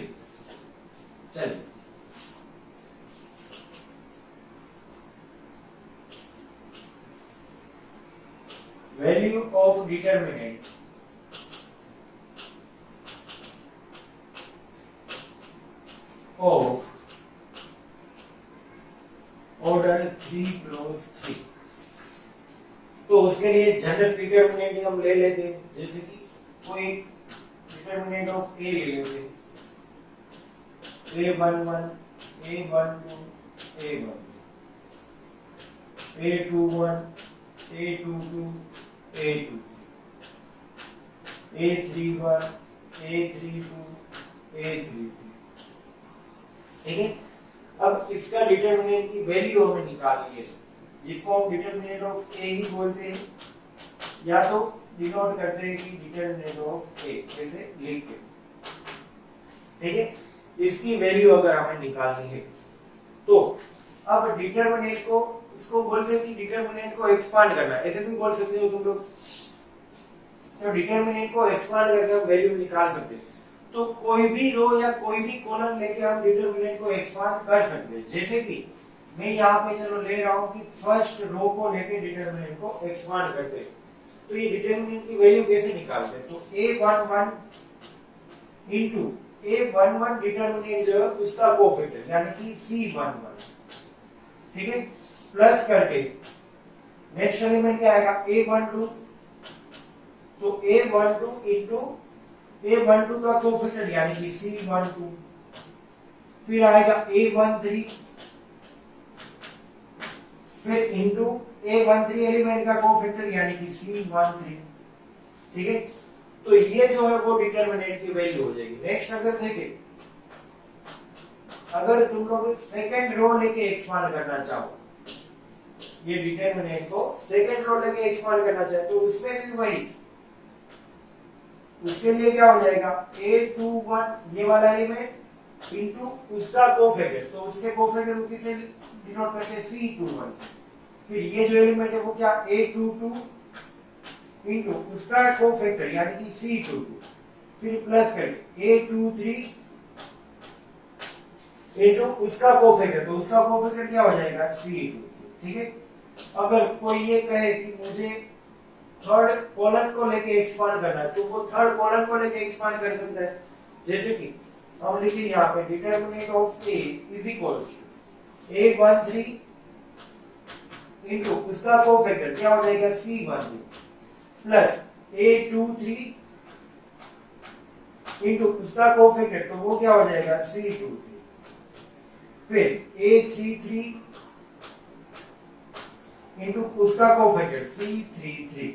A: चलिए, value of determinant of order 3x3। तो उसके लिए जनरल डिटरमिनेंट हम ले लेते हैं, जैसे कि कोई एक डिटरमिनेंट ऑफ ए ले लेते हैं, a11 a12 a13 a21 a22 a23 a31 a32 a33, ठीक है। अब इसका डिटरमिनेंट की वैल्यू हमें निकालनी है, जिसको हम डिटरमिनेंट ऑफ ए ही बोलते हैं, या तो डिनोट करते हैं कि डिटरमिनेंट ऑफ ए, जैसे लिख के, ठीक है। इसकी वैल्यू अगर हमें निकालनी है तो अब डिटरमिनेंट को, इसको बोलते हैं कि डिटरमिनेंट को एक्सपांड करना, ऐसे भी बोल सकते हो तुम लोग। तो डिटरमिनेंट को एक्सपांड करके हम वैल्यू निकाल सकते हैं। तो कोई भी रो या कोई भी कॉलम लेके हम डिटरमिनेंट को एक्सपांड कर सकते हैं। जैसे कि मैं यहाँ पे चलो ले रहा हूँ कि फर्स्ट रो को लेके डिटरमिनेंट को एक्सपांड करते हैं। तो ये डिटरमिनेंट की वैल्यू कैसे निकालते हैं? तो a11 इनटू a11 डिटरमिनेंट जो है उसका कोफैक्टर यानी कि c11, ठीक है, प्लस करके नेक्स्ट एलिमेंट क्या आएगा? a12, तो a12 इनटू a12 का कोफैक्टर यानी कि c12, फिर आएगा a13, फिर इनटू a13 एलिमेंट का कोफैक्टर यानी कि c13, ठीक है। तो ये जो है वो डिटरमिनेंट की वैल्यू हो जाएगी। नेक्स्ट अगर देखें, अगर तुम लोग सेकंड रो लेके एक्सपांड करना चाहो, ये डिटरमिनेंट को सेकंड रो लेके एक्सपांड करना चाहे तो उसमें भी वही, उसके लिए क्या हो जाएगा, a21 ये वाला एलिमेंट इनटू उसका कोफैक्टर, तो उसके कोफैक्टर को किसे डिनोट करते हैं, C21 से। फिर ये जो एलिमेंट है वो क्या, a22 इनटू उसका कोफैक्टर यानी कि C22, फिर प्लस करके a23 इनटू उसका कोफैक्टर, तो उसका कोफैक्टर क्या हो जाएगा, C23। ठीक है, अगर कोई ये कहे कि मुझे थर्ड कॉलन को लेके एक्सपांड करना है तो वो थर्ड कॉलन को लेके एक्सपांड कर सकता है। जैसे कि हम लिखे यहाँ पे determinant of a is equals to a13 into उसका कोफैक्टर क्या हो जाएगा, C13 प्लस a23 इनटू उसका कोफैक्टर, तो वो क्या हो जाएगा, C23। फिर a33 इनटू उसका कोफैक्टर C33।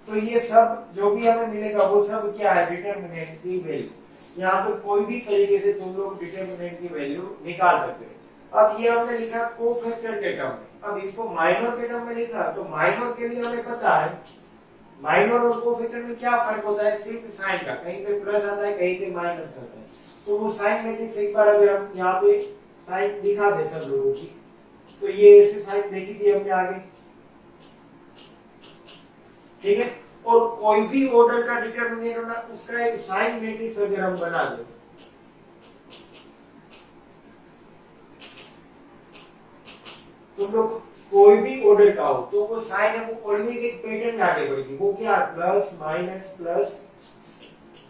A: तो ये सब जो भी हमें मिलेगा वो सब क्या है, डिटरमिनेंट की वैल्यू। यहाँ पे कोई भी तरीके से तुम लोग डिटरमिनेंट की वैल्यू निकाल सकते हो। अब ये हमने लिखा कोफैक्टर के टर्म में, अब इसको माइनर के टर्म में लिखना, तो माइनर के लिए हमें पता है माइनर और कोफैक्टर में क्या फर्क होता है, सिर्फ साइन का, कहीं पे प्लस आता है कहीं पे माइनस आता है। तो वो साइन मैट्रिक्स एक बार अगर हम यहाँ पे साइन दिखा दे सब लोगों की, तो ये ऐसे साइन देखी थी हमने आगे। ठीक है, और कोई भी ऑर्डर का डिटरमिनेंट होना, उसका एक साइन मैट्रिक्स अगर हम बना दे, तुम लोग कोई भी ऑर्डर का हो तो वो साइन है वो ऑलवेज एक पैटर्न में आगे बढ़ेगी। वो क्या, plus minus plus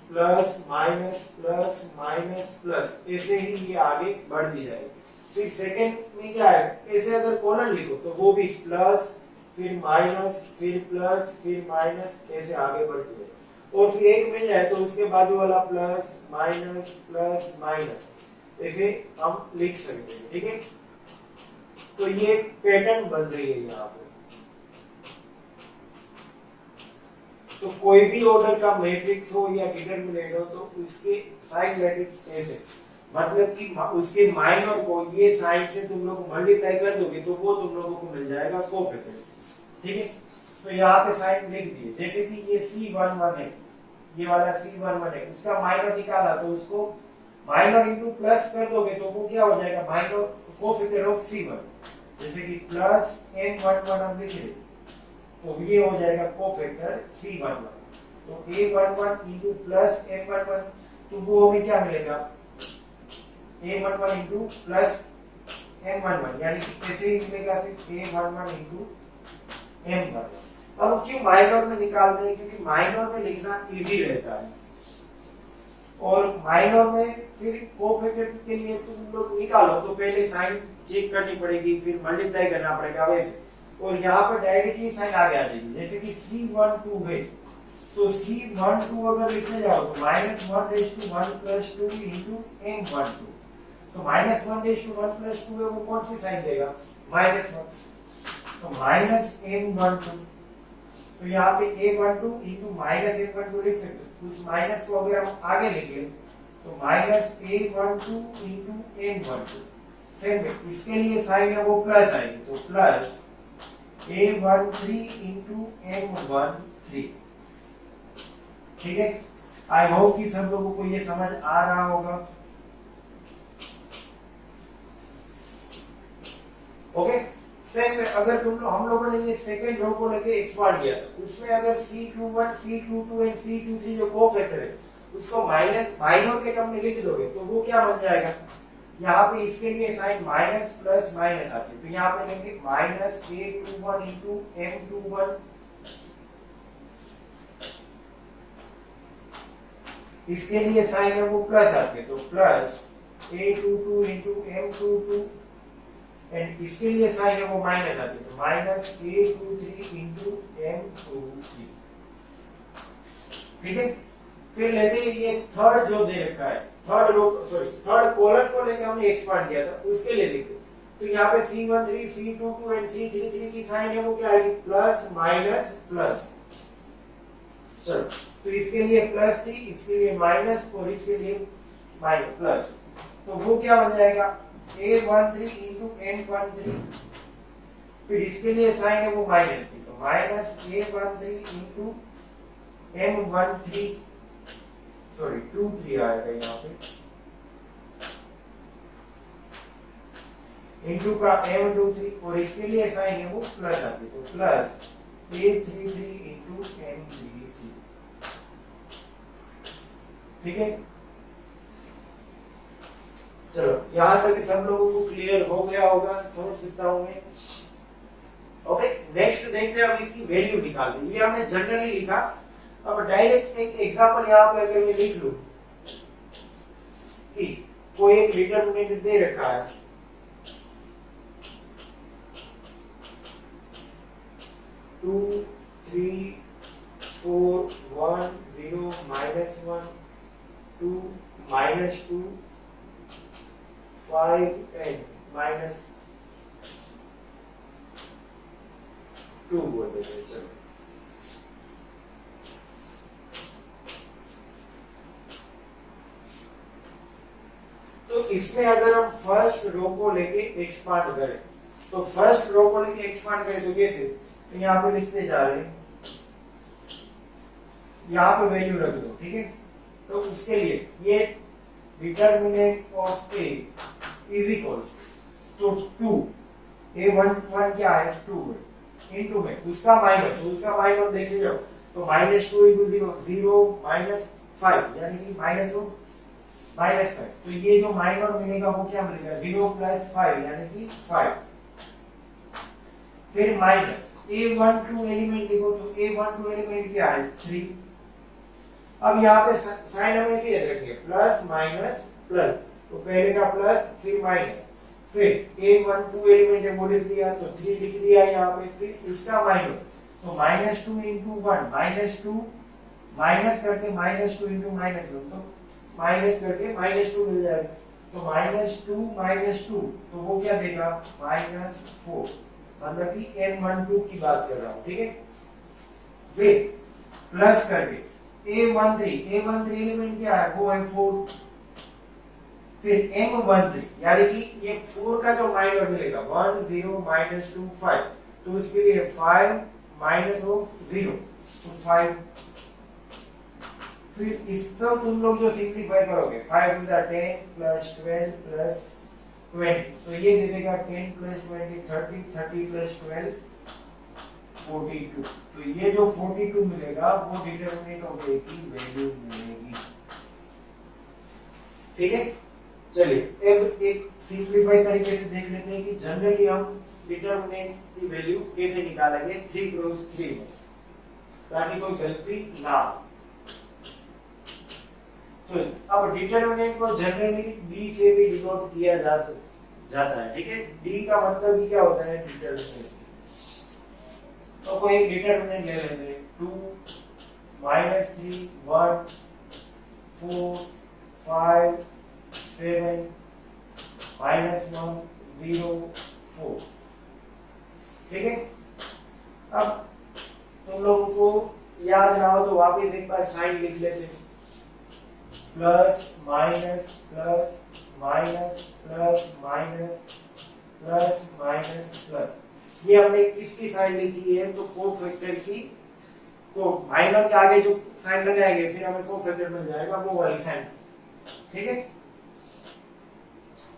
A: plus minus plus minus plus, ऐसे ही ये आगे बढ़ती जाएगी। फिर सेकंड में क्या है, ऐसे अगर कॉलन लिखो तो वो भी प्लस फिर माइनस फिर प्लस फिर माइनस, ऐसे आगे बढ़ती है। और फिर एक मिल जाए तो उसके बाजू वाला प्लस माइनस माइनस, ऐसे हम लिख सकते हैं। ठीक है, तो ये पैटर्न बन रही है यहाँ पे। तो कोई भी ऑर्डर का मैट्रिक्स हो या डिटरमिनेंट हो तो उसके साइन मैट्रिक्स ऐसे, मतलब कि उसके माइनर को ये साइन से तुम लोग मल्टीप्लाई कर दोगे तो वो तुम लोगों को मिल जाएगा कोफैक्टर। ठीक है, तो यहाँ पे साइन लिख दिए, जैसे कि ये C11 है, ये वाला C11 है, उसका माइनर निकाला तो उसको माइनर इनटू प्लस कर दोगे तो वो क्या हो जाएगा, माइनर कोफैक्टर ऑफ C1। जैसे कि प्लस M11 हम लिख रहे तो ये हो जाएगा कोफैक्टर C11। तो A11 इनटू प्लस M11, तो वो हमें क्या मिलेगा, A11 इनटू प्लस M11, यानी कि कैसे ही मिलेगा, सिर्फ A11 इनटू M11। अब क्यों माइनर में निकालते हैं, क्योंकि माइनर में लिखना इजी रहता है, और माइनर में फिर कोफैक्टर के लिए तुम लोग निकालो तो पहले साइन चेक करनी पड़ेगी, फिर मल्टीप्लाई करना पड़ेगा वैसे, और यहाँ पर डायरेक्टली साइन आगे आ जाएगी। जैसे कि C12 है तो C12 अगर लिखने जाओ तो -1/1 + 2 इंटू M12, तो -1/1 + 2 है वो कौन सी साइन देगा, -1, तो -M12। तो यहाँ पे A12 इंटू -M12 लिख सकते हो। उस माइनस को अगर हम आगे लिख लें तो -A12 इंटू M12, सेम है, इसके लिए साइन है वो प्लस आएगी, तो प्लस A13 इंटू M13। ठीक है, आई होप कि सब लोगों को ये समझ आ रहा होगा। ओके, सेम अगर हम लोगों ने ये सेकंड रो को लेके एक्सपांड किया था, उसमें अगर C21, C22 एंड C23 जो कोफैक्टर है उसको माइनर के टर्म में लिख दोगे तो वो क्या बन जाएगा, यहाँ पे इसके लिए साइन माइनस प्लस माइनस आती है, तो यहाँ पे लेंगे -A21 इंटू M21, इसके लिए साइन है वो प्लस आती है, तो plus A22 into M22, and इसके लिए साइन है वो माइनस आती है, तो -A23 इंटू M23। ठीक है, फिर लेते हैं ये थर्ड जो दे रखा है, थर्ड कॉलम को लेके हमने एक्सपांड किया था, उसके लिए देखते। तो यहाँ पे C13, C22 एंड C33 की साइन है वो क्या आएगी, प्लस माइनस प्लस। चलो तो इसके लिए प्लस थी, इसके लिए माइनस और इसके लिए माइनस प्लस, तो वो क्या बन जाएगा A13 इंटू M13, फिर इसके लिए साइन है वो माइनस थी, तो minus A13 into M13 sorry 23 आएगा यहाँ पे, इंटू का M23 और इसके लिए साइन है वो प्लस आती, तो प्लस A33 इंटू M33, ठीक है। चलो यहां तक सब लोगों को क्लियर हो गया होगा, समझ सकता हूं मैं। ओके, नेक्स्ट देखते हैं, अब इसकी वैल्यू निकालते हैं। ये हमने जनरली लिखा, अब डायरेक्ट एक एग्जांपल यहां पे अगर मैं लिख लूं कि कोई एक डिटरमिनेंट दे रखा है, टू 3 4 1 0 -1 2 -2 5 and -2 बोल देते हैं। चलो तो इसमें अगर हम फर्स्ट रो को लेके एक्सपांड करें, तो फर्स्ट रो को लेके एक्सपांड करें तो कैसे, तो यहाँ पे लिखते जा रहे हैं, यहाँ पे वैल्यू रख दो, ठीक है। तो उसके लिए ये determinant of A is equals तो 2, A11 क्या है 2 इनटू में उसका माइनस, तो उसका माइनस देख लीजिए, तो -2 इंटू 0 0 -5 यानी कि -5, तो ये जो माइनस मिलेगा वो क्या मिलेगा 0 + 5 यानी कि 5, फिर माइनस A12 एलिमेंट लिखो, तो A12 एलिमेंट क्या है 3। अब यहाँ पे साइन हमें ऐसे याद रखिए, प्लस माइनस प्लस, तो पहले का प्लस फिर माइनस, फिर A12 एलिमेंट है वो लिख दिया, तो 3 लिख दिया यहाँ पे, फिर इसका माइनस, तो -2 इंटू 1 -2 माइनस करके -2 इंटू -1, तो माइनस करके -2 मिल जाएगा, तो -2 तो वो क्या देगा -4, मतलब कि M12 की बात कर रहा हूँ, ठीक है। फिर प्लस करके A13 एलिमेंट क्या है वो है 4, फिर M13 यानी कि ये 4 का जो माइनस मिलेगा 1 0 -2 5, तो इसके लिए 5 -0 तो 5, फिर इसको तुम लोग जो सिंपलीफाई करोगे 5 × 10 + 12 + 20, तो ये दे देगा 10 + 20 30 30 + 12 42, तो ये जो 42 मिलेगा वो डिटरमिनेंट ऑफ ए की वैल्यू मिलेगी, ठीक है। चलिए अब एक सिंपलीफाई तरीके से देख लेते हैं कि जनरली हम डिटरमिनेंट की वैल्यू कैसे निकालेंगे 3x3 में, ताकि कोई गलती ना हो। तो अब डिटरमिनेंट को जनरली डी से भी डिनोट किया जाता है, ठीक है। डी का मतलब ही क्या होता है डिटरमिनेंट, तो कोई एक डिटरमिनेंट ले लेते हैं 2 -3 1 4 5 7 -1 0 4, ठीक है। अब तुम लोगों को याद ना हो तो वापस एक बार साइन लिख लेते हैं, plus minus plus minus plus minus plus minus plus, ये हमने किसकी साइन लिखी है, तो कोफैक्टर की, तो माइनर के आगे जो साइन लगाएंगे फिर हमें कोफैक्टर मिल जाएगा वो वाली साइन, ठीक है।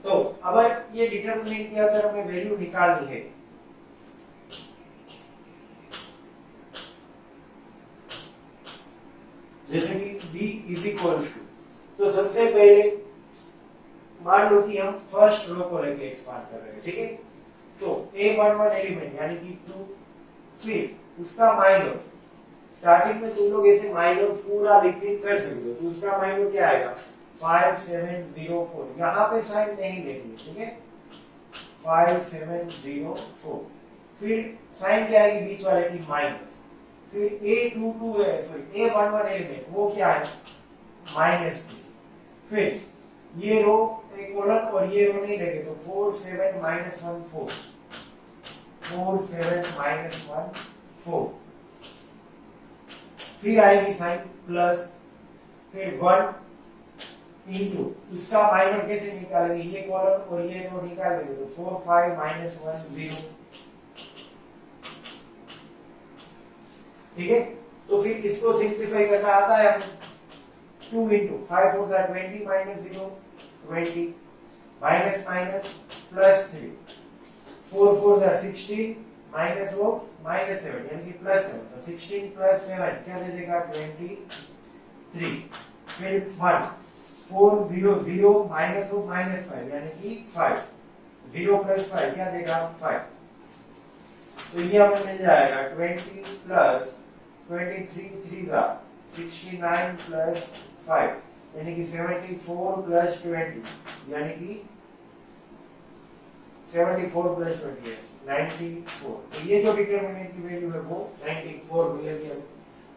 A: तो अब ये डिटरमिनेंट की अगर हमें वैल्यू निकालनी है, जैसे कि d = 2, तो सबसे पहले मान लो कि हम फर्स्ट रो को लेके एक्सपांड कर रहे हैं, ठीक है। तो A11 एलिमेंट यानी कि 2, फिर उसका माइनर, स्टार्टिंग में तुम लोग ऐसे माइनर पूरा लिख के कर सकते हो, तो उसका माइनर क्या आएगा 5 7 0 4, यहाँ पे साइन नहीं देंगे, ठीक है 5 7 0 4, फिर साइन क्या आएगी बीच वाले की माइनस, फिर A22 है सॉरी A11 एलिमेंट वो क्या है -2, फिर ये रो एक कॉलम और ये रो नहीं लगे, तो 4 7 -1 4 4 7 -1 4, फिर आएगी साइन प्लस, फिर 1 इंटू इसका माइनर कैसे निकालेंगे, ये कॉलम और ये जो निकालेंगे तो 4 5 माइनस 1 0, ठीक है। तो फिर इसको सिंप्लीफाई करना आता है हमें, 2 into 5 4 20 minus 0 20 minus minus plus 3 4 4 16 minus of minus 7 यानी कि प्लस 7, तो 16 प्लस 7 क्या दे देगा 23, फिर 1 4 0 0 माइनस ऑफ माइनस 5 यानी कि 5, 0 प्लस 5 क्या देगा 5, तो ये हमें मिल जाएगा 20 प्लस 23 3 जा 69 प्लस 5 यानी कि 74 प्लस 20 यानी कि 74 प्लस 20 94। तो ये जो डिटरमिनेंट की वैल्यू है वो 94 मिलेगी।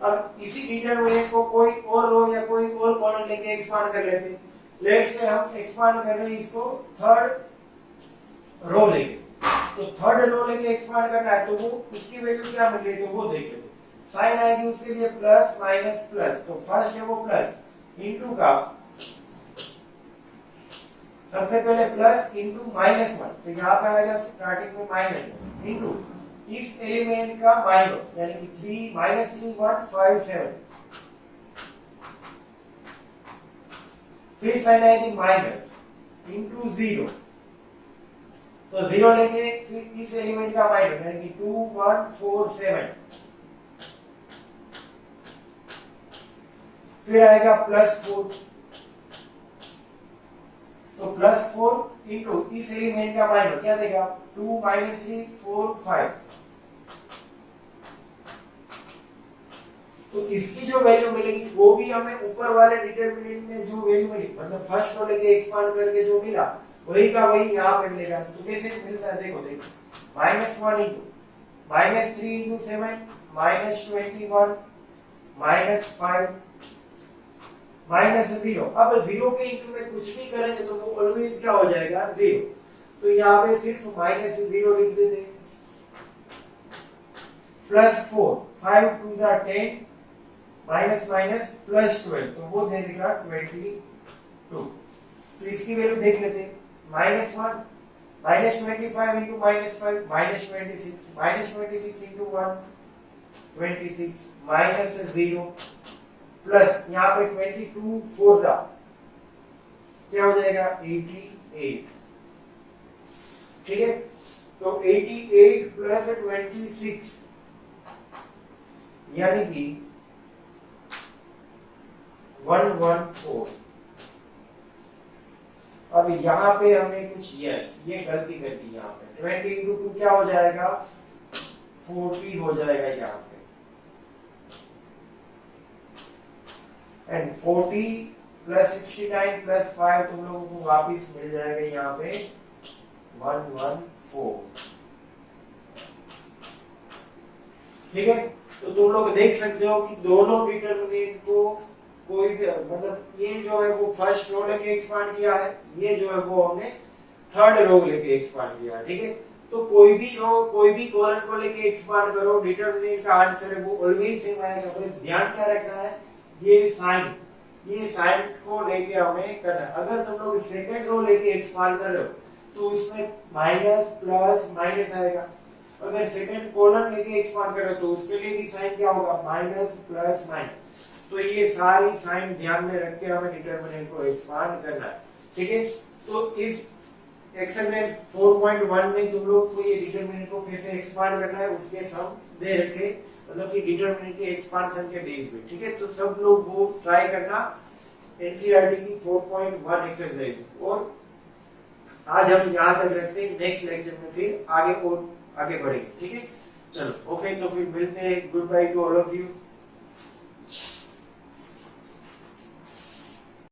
A: अब इसी डिटरमिनेंट को कोई और रो या कोई और कॉलम लेके एक्सपांड कर लेते हैं। लेट्स से हम एक्सपांड कर रहे हैं इसको थर्ड रो लेके, तो थर्ड रो लेके एक्सपांड करना है तो वो उसकी वैल्यू क्या मिल रही है तो वो देख लेते। साइन आएगी उसके लिए प्लस माइनस प्लस, तो फर्स्ट है वो प्लस इनटू का सबसे पहले प्लस इंटू माइनस 1, तो यहाँ पे आएगा स्टार्टिंग में माइनस इंटू इस एलिमेंट का माइनस यानी कि 3 माइनस 3 1 5 7, फिर साइन आएगी माइनस इंटू 0, तो 0 लेके फिर इस एलिमेंट का माइनस यानी कि 2 1 4 7, फिर आएगा प्लस 4, तो प्लस 4 इंटू इस एलिमेंट का माइनस क्या देगा 2 माइनस 3 4 5, तो इसकी जो वैल्यू मिलेगी वो भी हमें ऊपर वाले डिटरमिनेंट में जो वैल्यू मिली मतलब फर्स्ट को लेके एक्सपांड करके जो मिला वही का वही यहाँ पे मिलेगा। तो कैसे मिलता है देखो देखो -1 इंटू -3 इंटू 7 -21 -5 -0। अब 0 के इंटू में कुछ भी करेंगे तो वो ऑलवेज क्या हो जाएगा 0, तो यहाँ पे सिर्फ -0 लिख देते हैं, +4 5 2 10 माइनस माइनस प्लस 12, तो वो दे देगा 22। तो इसकी वैल्यू देख लेते हैं, -1 -25 इंटू -5 -26 -26 इंटू 1 26 -0 प्लस यहाँ पे 22 4 जा क्या हो जाएगा 88, ठीक है। तो 88 प्लस 26 यानी कि 114। अब यहाँ पे हमने कुछ ये गलती कर दी, यहाँ पे 20 इंटू 2 क्या हो जाएगा 40 हो जाएगा यहाँ पे, एंड 40 प्लस 69 प्लस 5 तुम लोगों को वापिस मिल जाएगा यहाँ पे 114, ठीक है। तो तुम लोग देख सकते हो कि दोनों डिटरमिनेंट को कोई भी मतलब ये जो है वो फर्स्ट रो लेके एक्सपांड किया है, ये जो है वो हमने थर्ड रो लेके एक्सपांड किया है, ठीक है। तो कोई भी रो कोई भी कॉलम को लेके एक्सपांड करो डिटरमिनेंट का आंसर है वो ऑलवेज सेम आएगा। बस ध्यान क्या रखना है ये साइन को लेके हमें करना है। अगर तुम लोग सेकंड रो लेके एक्सपांड कर रहे हो तो उसमें माइनस प्लस माइनस आएगा, अगर सेकंड कॉलम लेके एक्सपांड कर रहे हो तो उसके लिए भी साइन क्या होगा माइनस प्लस माइनस। तो ये सारी साइन ध्यान में रख के हमें डिटरमिनेंट को एक्सपांड करना है, ठीक है। तो इस एक्सरसाइज 4.1 में तुम लोग को ये डिटरमिनेंट को कैसे एक्सपांड करना है उसके सम दे रखे, मतलब कि डिटरमिनेंट के एक्सपांशन के बेस पे, ठीक है। तो सब लोग वो ट्राई करना एनसीईआरटी की 4.1 एक्सरसाइज। और आज हम यहाँ तक रखते हैं, नेक्स्ट लेक्चर में फिर आगे बढ़ेंगे, ठीक है। चलो ओके, तो फिर मिलते हैं, good by two all of you.